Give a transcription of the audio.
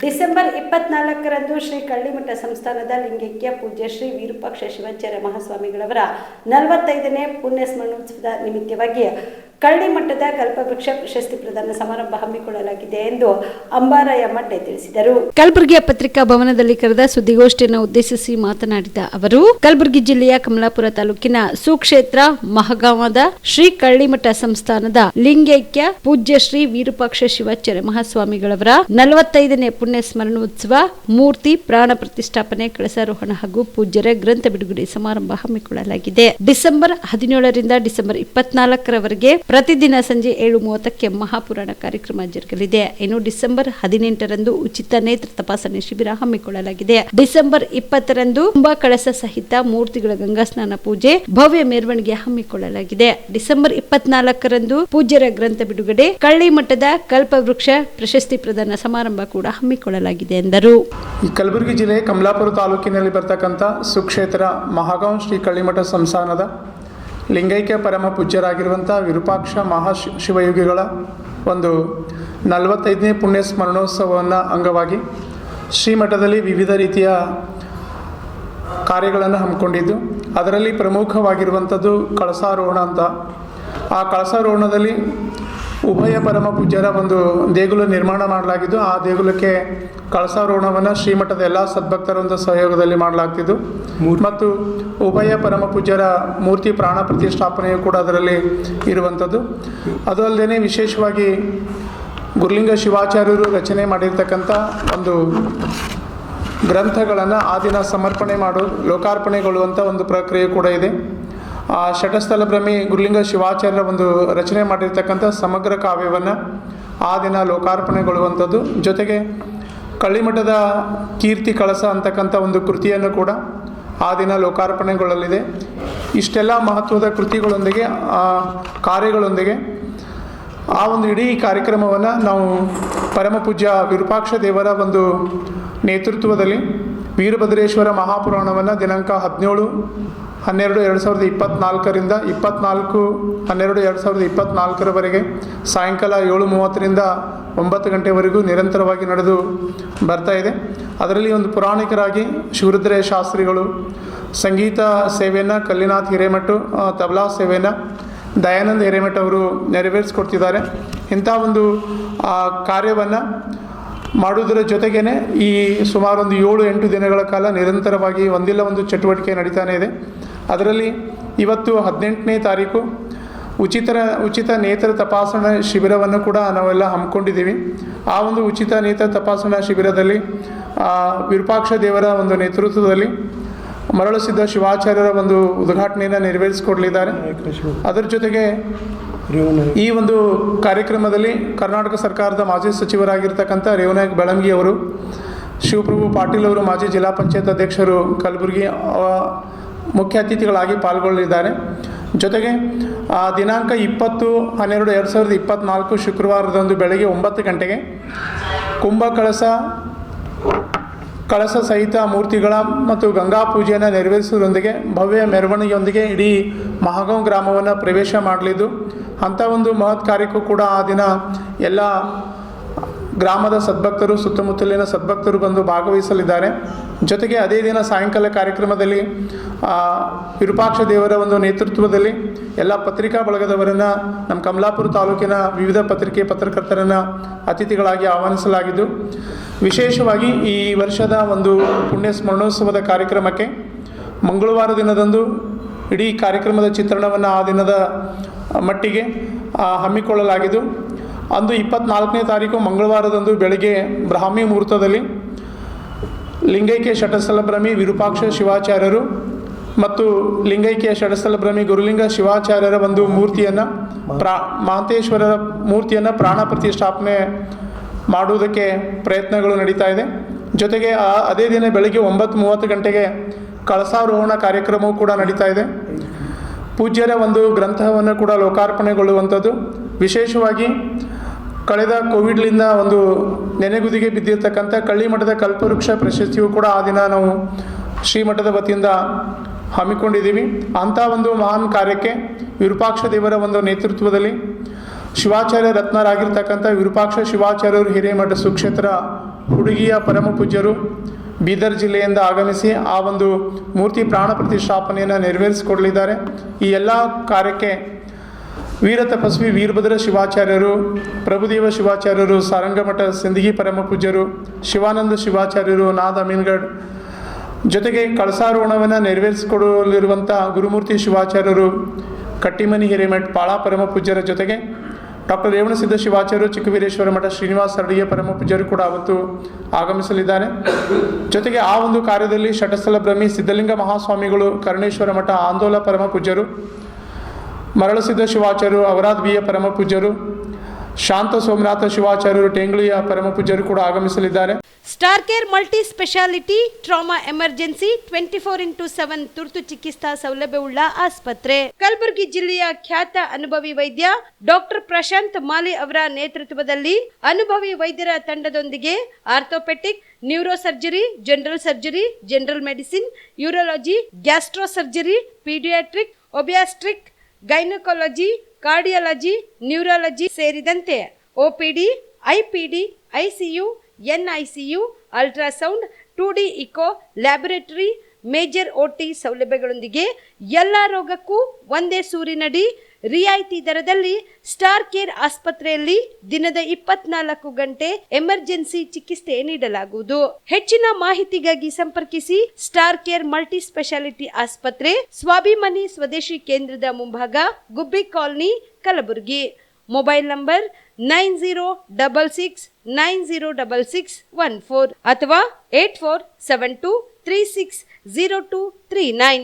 December 24ರಂದು Shri ಕಳ್ಳಿಮಠ ಸಂಸ್ಥಾನದ ಲಿಂಗೈಕ್ಯ ಪೂಜ್ಯ ಶ್ರೀ ವಿರೂಪಾಕ್ಷ ಶಿವಾಚಾರ್ಯ ಮಹಾಸ್ವಾಮಿಗಳವರ 45ನೇ ಪುಣ್ಯ ಸ್ಮರಣೋತ್ಸವದ ನಿಮಿತ್ತವಾಗಿ ಕಳ್ಳಿಮಠದ ಕಲ್ಪವೃಕ್ಷ ಪ್ರಶಸ್ತಿ ಪ್ರದಾನ ಸಮಾರಂಭ ಹಮ್ಮಿಕೊಳ್ಳಲಾಗಿದೆ ಎಂದು ಅಂಬಾರಾಯ ಮಡ್ಡೆ ತಿಳಿಸಿದರು. ಕಲಬುರಗಿಯ ಪತ್ರಿಕಾ ಭವನದಲ್ಲಿ ಕರೆದ ಸುದ್ದಿಗೋಷ್ಠಿಯನ್ನು ಉದ್ದೇಶಿಸಿ ಮಾತನಾಡಿದ ಅವರು, ಕಲಬುರಗಿ ಜಿಲ್ಲೆಯ ಕಮಲಾಪುರ ತಾಲೂಕಿನ ಸುಕ್ಷೇತ್ರ ಮಹಗಾಂವದ ಶ್ರೀ ಕಳ್ಳಿಮಠ ಸಂಸ್ಥಾನದ ಲಿಂಗೈಕ್ಯ ಪೂಜ್ಯ ಶ್ರೀ ವಿರೂಪಾಕ್ಷ ಶಿವಾಚಾರ್ಯ ಮಹಾಸ್ವಾಮಿಗಳವರ 45ನೇ ಪುಣ್ಯ ಸ್ಮರಣೋತ್ಸವ, ಮೂರ್ತಿ ಪ್ರಾಣ ಪ್ರತಿಷ್ಠಾಪನೆ, ಕಳಸಾರೋಹಣ ಹಾಗೂ ಪೂಜ್ಯರ ಗ್ರಂಥ ಬಿಡುಗಡೆ ಸಮಾರಂಭ ಹಮ್ಮಿಕೊಳ್ಳಲಾಗಿದೆ. ಡಿಸೆಂಬರ್ 17ರಿಂದ ಡಿಸೆಂಬರ್ 24ರವರೆಗೆ ಪ್ರತಿದಿನ ಸಂಜೆ 7:30ಕ್ಕೆ ಮಹಾಪುರಾಣ ಕಾರ್ಯಕ್ರಮ ಜರುಗಲಿದೆ. ಇನ್ನು ಡಿಸೆಂಬರ್ 18ರಂದು ಉಚಿತ ನೇತ್ರ ತಪಾಸಣೆ ಶಿಬಿರ ಹಮ್ಮಿಕೊಳ್ಳಲಾಗಿದೆ. ಡಿಸೆಂಬರ್ 20ರಂದು ಕುಂಭ ಕಳಸ ಸಹಿತ ಮೂರ್ತಿಗಳ ಗಂಗಾ ಸ್ನಾನ ಪೂಜೆ, ಭವ್ಯ ಮೆರವಣಿಗೆ ಹಮ್ಮಿಕೊಳ್ಳಲಾಗಿದೆ. ಡಿಸೆಂಬರ್ 24ರಂದು ಪೂಜ್ಯರ ಗ್ರಂಥ ಬಿಡುಗಡೆ, ಕಳ್ಳಿಮಠದ ಕಲ್ಪವೃಕ್ಷ ಪ್ರಶಸ್ತಿ ಪ್ರದಾನ ಸಮಾರಂಭ ಕೂಡ ಹಮ್ಮಿಕೊಳ್ಳಲಾಗಿದೆ ಎಂದರು. ಈ ಕಲಬುರಗಿ ಜಿಲ್ಲೆ ಕಮಲಾಪುರ ತಾಲೂಕಿನಲ್ಲಿ ಬರ್ತಕ್ಕಂಥ ಸುಕ್ಷೇತ್ರ ಮಹಾಗಾಂವ್ ಶ್ರೀ ಕಳ್ಳಿಮಠ ಸಂಸ್ಥಾನದ ಲಿಂಗೈಕ್ಯ ಪರಮ ಪೂಜ್ಯರಾಗಿರುವಂಥ ವಿರೂಪಾಕ್ಷ ಮಹಾಶಿವಯೋಗಿಗಳ ಒಂದು 45ನೇ ಪುಣ್ಯ ಸ್ಮರಣೋತ್ಸವವನ್ನು ಅಂಗವಾಗಿ ಶ್ರೀಮಠದಲ್ಲಿ ವಿವಿಧ ರೀತಿಯ ಕಾರ್ಯಗಳನ್ನು ಹಮ್ಮಿಕೊಂಡಿದ್ದು, ಅದರಲ್ಲಿ ಪ್ರಮುಖವಾಗಿರುವಂಥದ್ದು ಕಳಸಾರೋಹಣ ಅಂತ. ಆ ಕಳಸಾರೋಹಣದಲ್ಲಿ ಉಭಯ ಪರಮ ಪೂಜ್ಯರ ಒಂದು ದೇಗುಲ ನಿರ್ಮಾಣ ಮಾಡಲಾಗಿದ್ದು, ಆ ದೇಗುಲಕ್ಕೆ ಕಳಸಾರೋಹಣವನ್ನು ಶ್ರೀಮಠದ ಎಲ್ಲ ಸದ್ಭಕ್ತರ ಒಂದು ಸಹಯೋಗದಲ್ಲಿ ಮಾಡಲಾಗ್ತಿದ್ದು ಮತ್ತು ಉಭಯ ಪರಮ ಪೂಜ್ಯರ ಮೂರ್ತಿ ಪ್ರಾಣ ಪ್ರತಿಷ್ಠಾಪನೆಯು ಕೂಡ ಅದರಲ್ಲಿ ಇರುವಂಥದ್ದು. ಅದು ಅಲ್ಲದೆ ವಿಶೇಷವಾಗಿ ಗುರುಲಿಂಗ ಶಿವಾಚಾರ್ಯರು ರಚನೆ ಮಾಡಿರ್ತಕ್ಕಂಥ ಒಂದು ಗ್ರಂಥಗಳನ್ನು ಆ ದಿನ ಸಮರ್ಪಣೆ ಲೋಕಾರ್ಪಣೆಗೊಳ್ಳುವಂಥ ಒಂದು ಪ್ರಕ್ರಿಯೆ ಕೂಡ ಇದೆ. ಆ ಶಟಸ್ಥಲ ಭ್ರಮಿ ಗುರುಲಿಂಗ ಶಿವಾಚಾರ್ಯರ ಒಂದು ರಚನೆ ಮಾಡಿರ್ತಕ್ಕಂಥ ಸಮಗ್ರ ಕಾವ್ಯವನ್ನು ಆ ದಿನ ಲೋಕಾರ್ಪಣೆಗೊಳ್ಳುವಂಥದ್ದು. ಜೊತೆಗೆ ಕಳ್ಳಿಮಠದ ಕೀರ್ತಿ ಕಳಸ ಅಂತಕ್ಕಂಥ ಒಂದು ಕೃತಿಯನ್ನು ಕೂಡ ಆ ದಿನ ಲೋಕಾರ್ಪಣೆಗೊಳ್ಳಲಿದೆ. ಇಷ್ಟೆಲ್ಲ ಮಹತ್ವದ ಕೃತಿಗಳೊಂದಿಗೆ ಕಾರ್ಯಗಳೊಂದಿಗೆ ಆ ಒಂದು ಇಡೀ ಕಾರ್ಯಕ್ರಮವನ್ನು ನಾವು ಪರಮ ಪೂಜ್ಯ ವಿರೂಪಾಕ್ಷ ದೇವರ ಒಂದು ನೇತೃತ್ವದಲ್ಲಿ ವೀರಭದ್ರೇಶ್ವರ ಮಹಾಪುರಾಣವನ್ನು ದಿನಾಂಕ 17/12/2024ರಿಂದ 24/12/2024ರವರೆಗೆ ಸಾಯಂಕಾಲ 7:30ರಿಂದ 9 ಗಂಟೆವರೆಗೂ ನಿರಂತರವಾಗಿ ನಡೆದು ಬರ್ತಾ ಇದೆ. ಅದರಲ್ಲಿ ಒಂದು ಪುರಾಣಿಕರಾಗಿ ಶಿವರುದ್ರಯ್ಯ ಶಾಸ್ತ್ರಿಗಳು, ಸಂಗೀತ ಸೇವೆಯನ್ನು ಕಲ್ಲಿನಾಥ್ ಹಿರೇಮಠ, ತಬಲಾ ಸೇವೆಯನ್ನು ದಯಾನಂದ ಹಿರೇಮಠ ಅವರು ನೆರವೇರಿಸ್ಕೊಡ್ತಿದ್ದಾರೆ. ಇಂಥ ಒಂದು ಕಾರ್ಯವನ್ನು ಮಾಡುವುದರ ಜೊತೆಗೇ ಈ ಸುಮಾರು ಒಂದು 7-8 ದಿನಗಳ ಕಾಲ ನಿರಂತರವಾಗಿ ಒಂದಿಲ್ಲ ಒಂದು ಚಟುವಟಿಕೆ ನಡೀತಾನೆ ಇದೆ. ಅದರಲ್ಲಿ ಇವತ್ತು 18ನೇ ತಾರೀಕು ಉಚಿತ ನೇತ್ರ ತಪಾಸಣಾ ಶಿಬಿರವನ್ನು ಕೂಡ ನಾವೆಲ್ಲ ಹಮ್ಮಿಕೊಂಡಿದ್ದೀವಿ. ಆ ಒಂದು ಉಚಿತ ನೇತ್ರ ತಪಾಸಣಾ ಶಿಬಿರದಲ್ಲಿ ವಿರೂಪಾಕ್ಷ ದೇವರ ಒಂದು ನೇತೃತ್ವದಲ್ಲಿ ಮರಳುಸಿದ್ಧ ಶಿವಾಚಾರ್ಯರ ಒಂದು ಉದ್ಘಾಟನೆಯನ್ನು ನೆರವೇರಿಸಿಕೊಡಲಿದ್ದಾರೆ. ಅದರ ಜೊತೆಗೆ ಈ ಒಂದು ಕಾರ್ಯಕ್ರಮದಲ್ಲಿ ಕರ್ನಾಟಕ ಸರ್ಕಾರದ ಮಾಜಿ ಸಚಿವರಾಗಿರ್ತಕ್ಕಂಥ ರೇವನಾಯಕ್ ಬೆಳಂಗಿ ಅವರು, ಶಿವಪ್ರಭು ಪಾಟೀಲ್ ಅವರು ಮಾಜಿ ಜಿಲ್ಲಾ ಪಂಚಾಯತ್ ಅಧ್ಯಕ್ಷರು ಕಲಬುರಗಿ ಮುಖ್ಯ ಅತಿಥಿಗಳಾಗಿ ಪಾಲ್ಗೊಳ್ಳಲಿದ್ದಾರೆ. ಜೊತೆಗೆ ದಿನಾಂಕ 20/12/2024 ಶುಕ್ರವಾರದಂದು ಬೆಳಗ್ಗೆ 9 ಗಂಟೆಗೆ ಕುಂಭ ಕಳಸ ಸಹಿತ ಮೂರ್ತಿಗಳ ಮತ್ತು ಗಂಗಾ ಪೂಜೆಯನ್ನು ನೆರವೇರಿಸುವುದರೊಂದಿಗೆ ಭವ್ಯ ಮೆರವಣಿಗೆಯೊಂದಿಗೆ ಇಡೀ ಮಹಾಗಾಂವ್ ಗ್ರಾಮವನ್ನು ಪ್ರವೇಶ ಮಾಡಲಿದ್ದು, ಅಂಥ ಒಂದು ಮಹತ್ ಕಾರ್ಯಕ್ಕೂ ಕೂಡ ಆ ದಿನ ಎಲ್ಲ ಗ್ರಾಮದ ಸದ್ಭಕ್ತರು, ಸುತ್ತಮುತ್ತಲಿನ ಸದ್ಭಕ್ತರು ಬಂದು ಭಾಗವಹಿಸಲಿದ್ದಾರೆ. ಜೊತೆಗೆ ಅದೇ ದಿನ ಸಾಯಂಕಾಲ ಕಾರ್ಯಕ್ರಮದಲ್ಲಿ ವಿರೂಪಾಕ್ಷ ದೇವರ ಒಂದು ನೇತೃತ್ವದಲ್ಲಿ ಎಲ್ಲ ಪತ್ರಿಕಾ ಬಳಗದವರನ್ನು, ನಮ್ಮ ಕಮಲಾಪುರ ತಾಲೂಕಿನ ವಿವಿಧ ಪತ್ರಕರ್ತರನ್ನು ಅತಿಥಿಗಳಾಗಿ ಆಹ್ವಾನಿಸಲಾಗಿದ್ದು, ವಿಶೇಷವಾಗಿ ಈ ವರ್ಷದ ಒಂದು ಪುಣ್ಯ ಸ್ಮರಣೋತ್ಸವದ ಕಾರ್ಯಕ್ರಮಕ್ಕೆ ಮಂಗಳವಾರ ದಿನದಂದು ಇಡೀ ಕಾರ್ಯಕ್ರಮದ ಚಿತ್ರಣವನ್ನು ಆ ದಿನದ ಮಟ್ಟಿಗೆ ಹಮ್ಮಿಕೊಳ್ಳಲಾಗಿದ್ದು, ಅಂದು 24ನೇ ತಾರೀಕು ಮಂಗಳವಾರದಂದು ಬೆಳಗ್ಗೆ ಬ್ರಾಹ್ಮಿ ಮುಹೂರ್ತದಲ್ಲಿ ಲಿಂಗೈಕ್ಯ ಶಟಸ್ಥಲ ಭ್ರಮಿ ವಿರೂಪಾಕ್ಷ ಶಿವಾಚಾರ್ಯರು ಮತ್ತು ಲಿಂಗೈಕ್ಯ ಶಟಸ್ಥಲ ಭ್ರಮಿ ಗುರುಲಿಂಗ ಶಿವಾಚಾರ್ಯರ ಒಂದು ಮೂರ್ತಿಯನ್ನು ಮಹಂತೇಶ್ವರರ ಮೂರ್ತಿಯನ್ನು ಪ್ರಾಣ ಪ್ರತಿಷ್ಠಾಪನೆ ಮಾಡುವುದಕ್ಕೆ ಪ್ರಯತ್ನಗಳು ನಡೀತಾ ಇದೆ. ಜೊತೆಗೆ ಅದೇ ದಿನ ಬೆಳಗ್ಗೆ 9:30 ಗಂಟೆಗೆ ಕಳಸಾರೋಹಣ ಕಾರ್ಯಕ್ರಮವೂ ಕೂಡ ನಡೀತಾ ಇದೆ. ಪೂಜ್ಯರ ಒಂದು ಗ್ರಂಥವನ್ನು ಕೂಡ ಲೋಕಾರ್ಪಣೆಗೊಳ್ಳುವಂಥದ್ದು. ವಿಶೇಷವಾಗಿ ಕಳೆದ ಕೋವಿಡ್ಲಿಂದ ಒಂದು ನೆನೆಗುದಿಗೆ ಬಿದ್ದಿರ್ತಕ್ಕಂಥ ಕಳ್ಳಿಮಠದ ಕಲ್ಪವೃಕ್ಷ ಪ್ರಶಸ್ತಿಯು ಕೂಡ ಆ ದಿನ ನಾವು ಶ್ರೀಮಠದ ವತಿಯಿಂದ ಹಮ್ಮಿಕೊಂಡಿದ್ದೀವಿ. ಅಂಥ ಒಂದು ಮಹಾನ್ ಕಾರ್ಯಕ್ಕೆ ವಿರೂಪಾಕ್ಷ ದೇವರ ಒಂದು ನೇತೃತ್ವದಲ್ಲಿ ಶಿವಾಚಾರ್ಯ ರತ್ನರಾಗಿರ್ತಕ್ಕಂಥ ವಿರೂಪಾಕ್ಷ ಶಿವಾಚಾರ್ಯರು ಹಿರೇಮಠ ಸುಕ್ಷೇತ್ರ ಹುಡುಗಿಯ ಪರಮ ಪೂಜ್ಯರು ಬೀದರ್ ಜಿಲ್ಲೆಯಿಂದ ಆಗಮಿಸಿ ಆ ಒಂದು ಮೂರ್ತಿ ಪ್ರಾಣ ಪ್ರತಿಷ್ಠಾಪನೆಯನ್ನು ನೆರವೇರಿಸಿಕೊಡಲಿದ್ದಾರೆ. ಈ ಎಲ್ಲ ಕಾರ್ಯಕ್ಕೆ ವೀರ ತಪಸ್ವಿ ವೀರಭದ್ರ ಶಿವಾಚಾರ್ಯರು, ಪ್ರಭುದೇವ ಶಿವಾಚಾರ್ಯರು, ಸಾರಂಗಮಠ ಸಿಂದಗಿ ಪರಮ ಪೂಜ್ಯರು, ಶಿವಾನಂದ ಶಿವಾಚಾರ್ಯರು, ನಾದ ಅಮೀನ್ಗಢ್, ಜೊತೆಗೆ ಕಳಸಾರೋಹಣವನ್ನು ನೆರವೇರಿಸಿಕೊಡಲಿರುವಂಥ ಗುರುಮೂರ್ತಿ ಶಿವಾಚಾರ್ಯರು, ಕಟ್ಟಿಮನಿ ಹಿರೇಮಠ್ ಪಾಳ ಪರಮ ಪೂಜ್ಯರ ಜೊತೆಗೆ ಡಾಕ್ಟರ್ ರೇವಣಸಿದ್ಧ ಶಿವಾಚಾರ್ಯರು, ಚಿಕ್ಕವೀರೇಶ್ವರ ಮಠ ಶ್ರೀನಿವಾಸ ಅರಡಿಯ ಪರಮ ಪೂಜ್ಯರು ಕೂಡ ಅವತ್ತು ಆಗಮಿಸಲಿದ್ದಾರೆ. ಜೊತೆಗೆ ಆ ಒಂದು ಕಾರ್ಯದಲ್ಲಿ ಶಟಸ್ಥಲ ಬ್ರಹ್ಮಿ ಸಿದ್ಧಲಿಂಗ ಮಹಾಸ್ವಾಮಿಗಳು, ಕರ್ಣೇಶ್ವರ ಮಠ ಆಂದೋಲ ಪರಮ ಪೂಜ್ಯರು, ಮರಳಸಿದ್ಧ ಶಿವಾಚಾರ್ಯರು, ಅವರಾದ್ ಬಿಯ ಪರಮ ಪೂಜ್ಯರು, ಶಾಂತ ಸೋಮನಾಥ ಶಿವಾಚಾರ್ಯರು, ಟೆಂಗ್ಳಿಯ ಪರಮ ಪೂಜ್ಯರು ಕೂಡ ಆಗಮಿಸಲಿದ್ದಾರೆ. Star care multi speciality trauma emergency 24x7 ತುರ್ತು ಚಿಕಿತ್ಸಾ ಸೌಲಭ್ಯವುಳ್ಳ ಆಸ್ಪತ್ರೆ. ಕಲಬುರಗಿ ಜಿಲ್ಲೆಯ ಖ್ಯಾತ ಅನುಭವಿ ವೈದ್ಯ ಡಾಕ್ಟರ್ ಪ್ರಶಾಂತ್ ಮಾಲಿ ಅವರ ನೇತೃತ್ವದಲ್ಲಿ ಅನುಭವಿ ವೈದ್ಯರ ತಂಡದೊಂದಿಗೆ orthopaedic, neuro surgery, general surgery, general medicine, urology, gastro surgery, paediatric, obstetric, gynaecology, cardiology, neurology ಸೇರಿದಂತೆ OPD, IPD, ICU, NICU, ultrasound, 2D echo, laboratory, major OT ಸೌಲಭ್ಯಗಳೊಂದಿಗೆ ಎಲ್ಲ ರೋಗಕ್ಕೂ ಒಂದೇ ಸೂರಿನಡಿ ರಿಯಾಯಿತಿ ದರದಲ್ಲಿ ಸ್ಟಾರ್ ಕೇರ್ ಆಸ್ಪತ್ರೆಯಲ್ಲಿ ದಿನದ 24 ಗಂಟೆ ಎಮರ್ಜೆನ್ಸಿ ಚಿಕಿತ್ಸೆ ನೀಡಲಾಗುವುದು. ಹೆಚ್ಚಿನ ಮಾಹಿತಿಗಾಗಿ ಸಂಪರ್ಕಿಸಿ ಸ್ಟಾರ್ ಕೇರ್ ಮಲ್ಟಿ ಸ್ಪೆಷಾಲಿಟಿ ಆಸ್ಪತ್ರೆ, ಸ್ವಾಭಿಮಾನಿ ಸ್ವದೇಶಿ ಕೇಂದ್ರದ ಮುಂಭಾಗ, ಗುಬ್ಬಿ ಕಾಲನಿ, ಕಲಬುರಗಿ. ಮೊಬೈಲ್ ನಂಬರ್ 9066906614 ಅಥವಾ 8472360239.